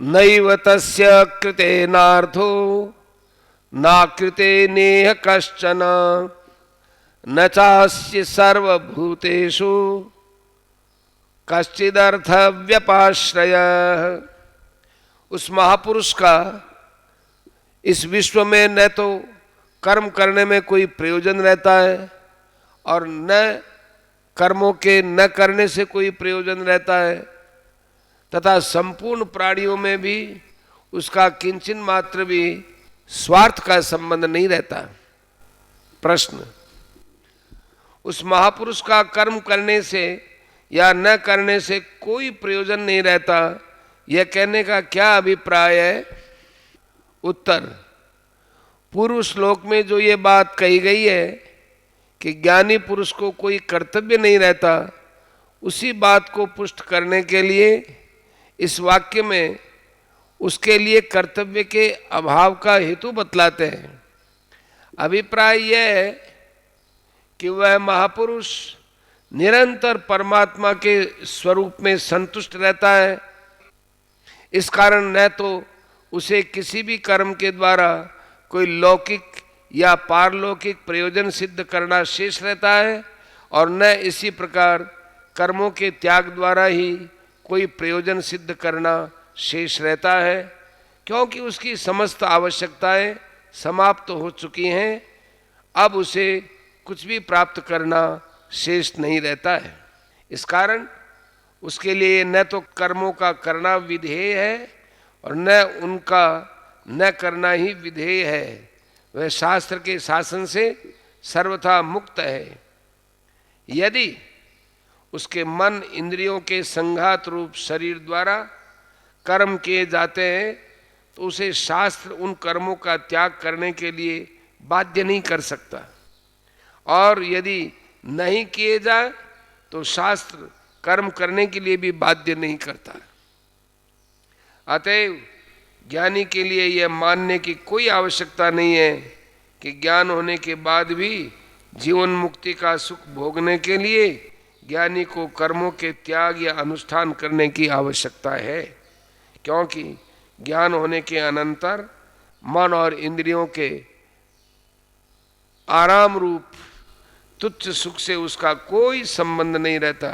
नैव तस्य कृतेनार्थो नाकृते नेह कश्चन न चास्य सर्वभूतेषु कश्चिदर्थ व्यपाश्रय। उस महापुरुष का इस विश्व में न तो कर्म करने में कोई प्रयोजन रहता है और न कर्मों के न करने से कोई प्रयोजन रहता है, तथा संपूर्ण प्राणियों में भी उसका किंचन मात्र भी स्वार्थ का संबंध नहीं रहता। प्रश्न, उस महापुरुष का कर्म करने से या न करने से कोई प्रयोजन नहीं रहता, यह कहने का क्या अभिप्राय है? उत्तर, पूर्व श्लोक में जो ये बात कही गई है कि ज्ञानी पुरुष को कोई कर्तव्य नहीं रहता, उसी बात को पुष्ट करने के लिए इस वाक्य में उसके लिए कर्तव्य के अभाव का हेतु बतलाते हैं। अभिप्राय यह है कि वह महापुरुष निरंतर परमात्मा के स्वरूप में संतुष्ट रहता है। इस कारण न तो उसे किसी भी कर्म के द्वारा कोई लौकिक या पारलौकिक प्रयोजन सिद्ध करना शेष रहता है और न इसी प्रकार कर्मों के त्याग द्वारा ही कोई प्रयोजन सिद्ध करना शेष रहता है, क्योंकि उसकी समस्त आवश्यकताएं समाप्त हो चुकी हैं। अब उसे कुछ भी प्राप्त करना शेष नहीं रहता है। इस कारण उसके लिए न तो कर्मों का करना विधेय है और न उनका न करना ही विधेय है। वह शास्त्र के शासन से सर्वथा मुक्त है। यदि उसके मन इंद्रियों के संघात रूप शरीर द्वारा कर्म किए जाते हैं तो उसे शास्त्र उन कर्मों का त्याग करने के लिए बाध्य नहीं कर सकता, और यदि नहीं किए जाए तो शास्त्र कर्म करने के लिए भी बाध्य नहीं करता। अतएव ज्ञानी के लिए यह मानने की कोई आवश्यकता नहीं है कि ज्ञान होने के बाद भी जीवन मुक्ति का सुख भोगने के लिए ज्ञानी को कर्मों के त्याग या अनुष्ठान करने की आवश्यकता है, क्योंकि ज्ञान होने के अनंतर मन और इंद्रियों के आराम रूप तुच्छ सुख से उसका कोई संबंध नहीं रहता।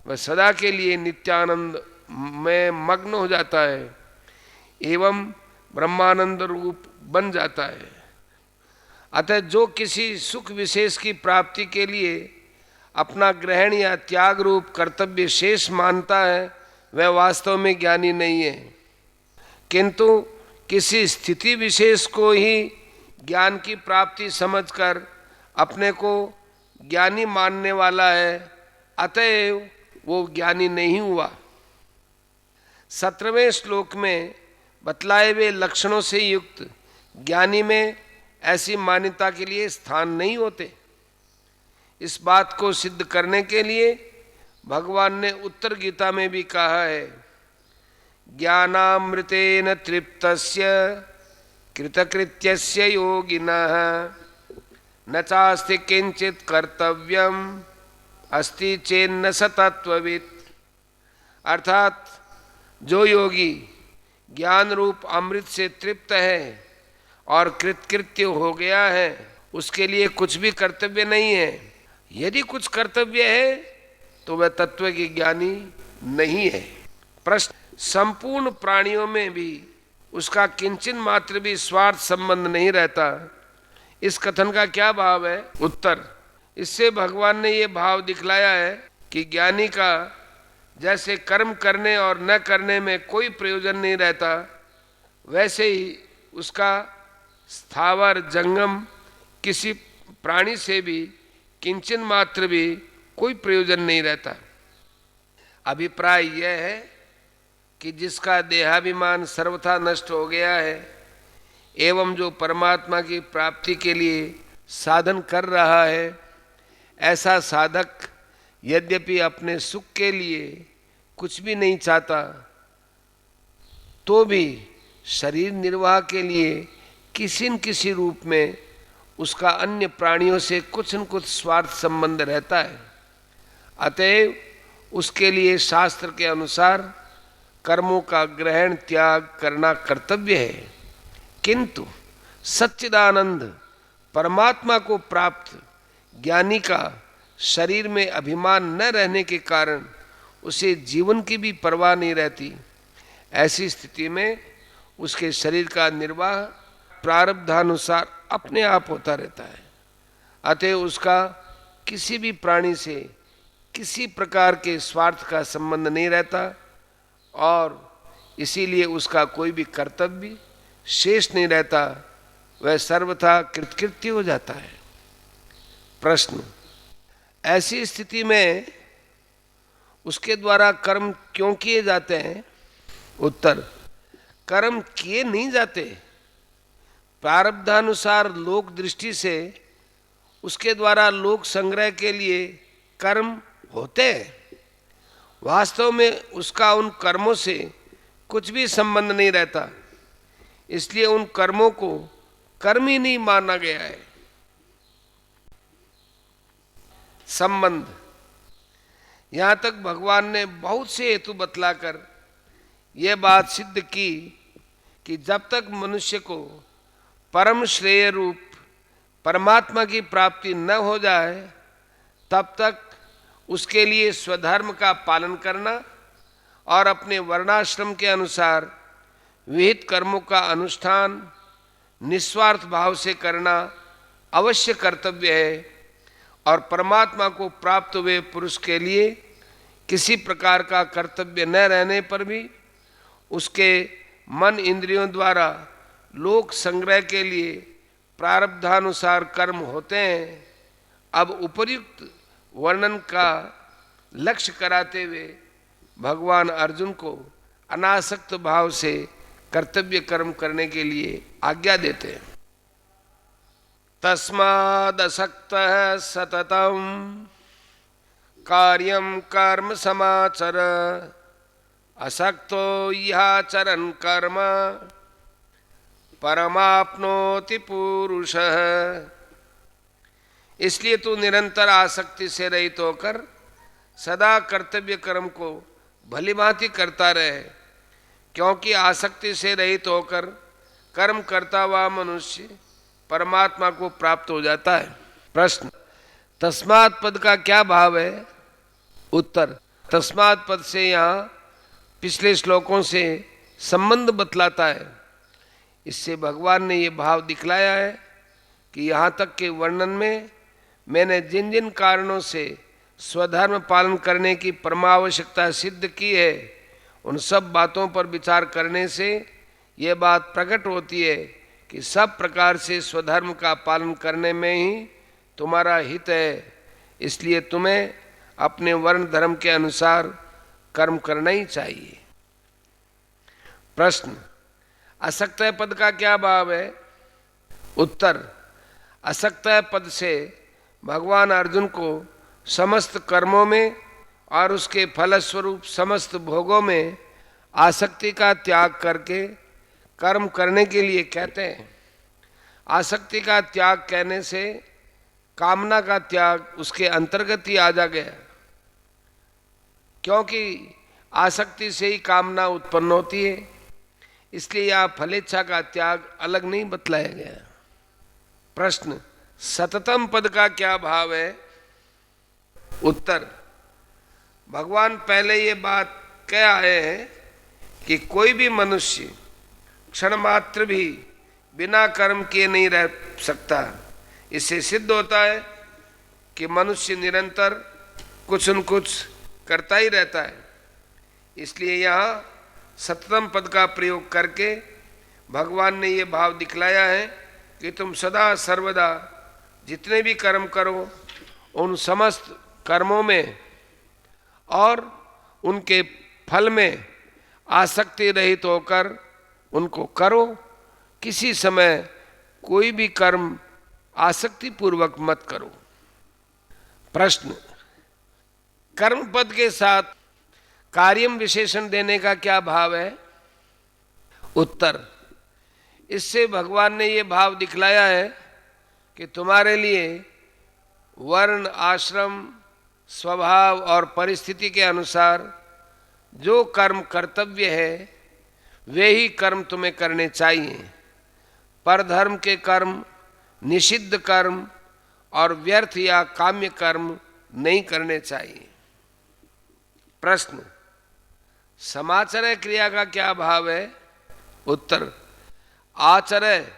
वह सदा के लिए नित्यानंद में मग्न हो जाता है एवं ब्रह्मानंद रूप बन जाता है। अतः जो किसी सुख विशेष की प्राप्ति के लिए अपना ग्रहण या त्याग रूप कर्तव्य शेष मानता है, वह वास्तव में ज्ञानी नहीं है, किंतु किसी स्थिति विशेष को ही ज्ञान की प्राप्ति समझकर अपने को ज्ञानी मानने वाला है। अतएव वो ज्ञानी नहीं हुआ। 17वें श्लोक में बतलाए हुए लक्षणों से युक्त ज्ञानी में ऐसी मान्यता के लिए स्थान नहीं होते। इस बात को सिद्ध करने के लिए भगवान ने उत्तर गीता में भी कहा है, ज्ञानामृतेन तृप्तस्य कृतकृत्यस्य योगिनः न चास्ति किंचित कर्तव्यम अस्ति चेन्न स तत्ववित्। अर्थात जो योगी ज्ञान रूप अमृत से तृप्त है और कृतकृत्य हो गया है, उसके लिए कुछ भी कर्तव्य नहीं है। यदि कुछ कर्तव्य है तो वह तत्व की ज्ञानी नहीं है। प्रश्न, संपूर्ण प्राणियों में भी उसका किंचन मात्र भी स्वार्थ संबंध नहीं रहता, इस कथन का क्या भाव है? उत्तर, इससे भगवान ने ये भाव दिखलाया है कि ज्ञानी का जैसे कर्म करने और न करने में कोई प्रयोजन नहीं रहता, वैसे ही उसका स्थावर जंगम किसी प्राणी से भी किंचन मात्र भी कोई प्रयोजन नहीं रहता। अभिप्राय यह है कि जिसका देहाभिमान सर्वथा नष्ट हो गया है एवं जो परमात्मा की प्राप्ति के लिए साधन कर रहा है, ऐसा साधक यद्यपि अपने सुख के लिए कुछ भी नहीं चाहता, तो भी शरीर निर्वाह के लिए किसी न किसी रूप में उसका अन्य प्राणियों से कुछ न कुछ स्वार्थ संबंध रहता है। अतएव उसके लिए शास्त्र के अनुसार कर्मों का ग्रहण त्याग करना कर्तव्य है, किंतु सच्चिदानंद परमात्मा को प्राप्त ज्ञानी का शरीर में अभिमान न रहने के कारण उसे जीवन की भी परवाह नहीं रहती। ऐसी स्थिति में उसके शरीर का निर्वाह प्रारब्धानुसार अपने आप होता रहता है। अतः उसका किसी भी प्राणी से किसी प्रकार के स्वार्थ का संबंध नहीं रहता और इसीलिए उसका कोई भी कर्तव्य शेष नहीं रहता, वह सर्वथा कृतकृत्य हो जाता है। प्रश्न, ऐसी स्थिति में उसके द्वारा कर्म क्यों किए जाते हैं? उत्तर, कर्म किए नहीं जाते, प्रारब्धानुसार लोक दृष्टि से उसके द्वारा लोक संग्रह के लिए कर्म होते हैं। वास्तव में उसका उन कर्मों से कुछ भी संबंध नहीं रहता, इसलिए उन कर्मों को कर्म ही नहीं माना गया है। संबंध, यहां तक भगवान ने बहुत से हेतु बतलाकर यह बात सिद्ध की कि जब तक मनुष्य को परम श्रेय रूप परमात्मा की प्राप्ति न हो जाए तब तक उसके लिए स्वधर्म का पालन करना और अपने वर्णाश्रम के अनुसार विहित कर्मों का अनुष्ठान निस्वार्थ भाव से करना अवश्य कर्तव्य है। और परमात्मा को प्राप्त हुए पुरुष के लिए किसी प्रकार का कर्तव्य न रहने पर भी उसके मन इंद्रियों द्वारा लोक संग्रह के लिए प्रारब्धानुसार कर्म होते हैं। अब उपर्युक्त वर्णन का लक्ष्य कराते हुए भगवान अर्जुन को अनासक्त भाव से कर्तव्य कर्म करने के लिए आज्ञा देते हैं। तस्मादसक्तः सततं कार्यं कर्म समाचर असक्तो याचरन् कर्म परमाप्नोति पुरुषः। इसलिए तू निरंतर आसक्ति से रहित होकर सदा कर्तव्य कर्म को भलीभांति करता रहे, क्योंकि आसक्ति से रहित होकर कर्म करता हुआ मनुष्य परमात्मा को प्राप्त हो जाता है। प्रश्न, तस्मात् पद का क्या भाव है? उत्तर, तस्मात् पद से यहाँ पिछले श्लोकों से संबंध बतलाता है। इससे भगवान ने ये भाव दिखलाया है कि यहाँ तक के वर्णन में मैंने जिन जिन कारणों से स्वधर्म पालन करने की परमावश्यकता सिद्ध की है, उन सब बातों पर विचार करने से यह बात प्रकट होती है कि सब प्रकार से स्वधर्म का पालन करने में ही तुम्हारा हित है। इसलिए तुम्हें अपने वर्ण धर्म के अनुसार कर्म करना ही चाहिए। प्रश्न, असक्त पद का क्या भाव है? उत्तर, असक्त पद से भगवान अर्जुन को समस्त कर्मों में और उसके फलस्वरूप समस्त भोगों में आसक्ति का त्याग करके कर्म करने के लिए कहते हैं। आसक्ति का त्याग कहने से कामना का त्याग उसके अंतर्गत ही आ जा गया, क्योंकि आसक्ति से ही कामना उत्पन्न होती है। इसलिए यहाँ फलेच्छा का त्याग अलग नहीं बतलाया गया। प्रश्न, सततम पद का क्या भाव है? उत्तर, भगवान पहले ये बात कह आए हैं कि कोई भी मनुष्य क्षण मात्र भी बिना कर्म किए नहीं रह सकता। इससे सिद्ध होता है कि मनुष्य निरंतर कुछ न कुछ करता ही रहता है। इसलिए यहाँ सततम पद का प्रयोग करके भगवान ने ये भाव दिखलाया है कि तुम सदा सर्वदा जितने भी कर्म करो उन समस्त कर्मों में और उनके फल में आसक्ति रहित होकर उनको करो। किसी समय कोई भी कर्म आसक्ति पूर्वक मत करो। प्रश्न, कर्म पद के साथ कार्यम विशेषण देने का क्या भाव है? उत्तर, इससे भगवान ने ये भाव दिखलाया है कि तुम्हारे लिए वर्ण, आश्रम, स्वभाव और परिस्थिति के अनुसार जो कर्म कर्तव्य है वे ही कर्म तुम्हें करने चाहिए। परधर्म के कर्म, निषिद्ध कर्म और व्यर्थ या काम्य कर्म नहीं करने चाहिए। प्रश्न, समाचर्य क्रिया का क्या भाव है? उत्तर, आचर्य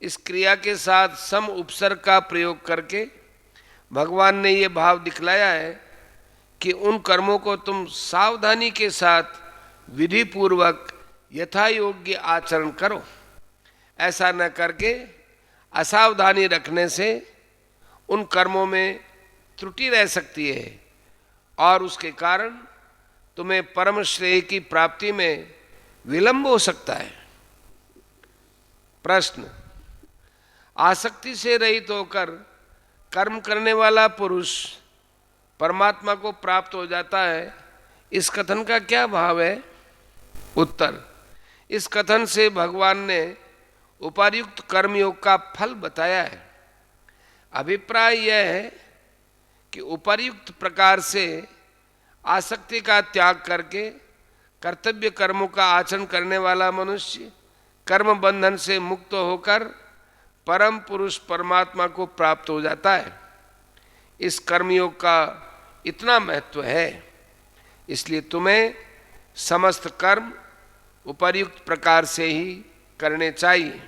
इस क्रिया के साथ सम उपसर्ग का प्रयोग करके भगवान ने ये भाव दिखलाया है कि उन कर्मों को तुम सावधानी के साथ विधि पूर्वक यथा योग्य आचरण करो। ऐसा न करके असावधानी रखने से उन कर्मों में त्रुटि रह सकती है और उसके कारण तुम्हें परम श्रेय की प्राप्ति में विलंब हो सकता है। प्रश्न, आसक्ति से रहित होकर कर्म करने वाला पुरुष परमात्मा को प्राप्त हो जाता है, इस कथन का क्या भाव है? उत्तर, इस कथन से भगवान ने उपर्युक्त कर्मयोग का फल बताया है। अभिप्राय यह है कि उपर्युक्त प्रकार से आसक्ति का त्याग करके कर्तव्य कर्मों का आचरण करने वाला मनुष्य कर्म बंधन से मुक्त होकर परम पुरुष परमात्मा को प्राप्त हो जाता है। इस कर्मयोग का इतना महत्व है, इसलिए तुम्हें समस्त कर्म उपर्युक्त प्रकार से ही करने चाहिए।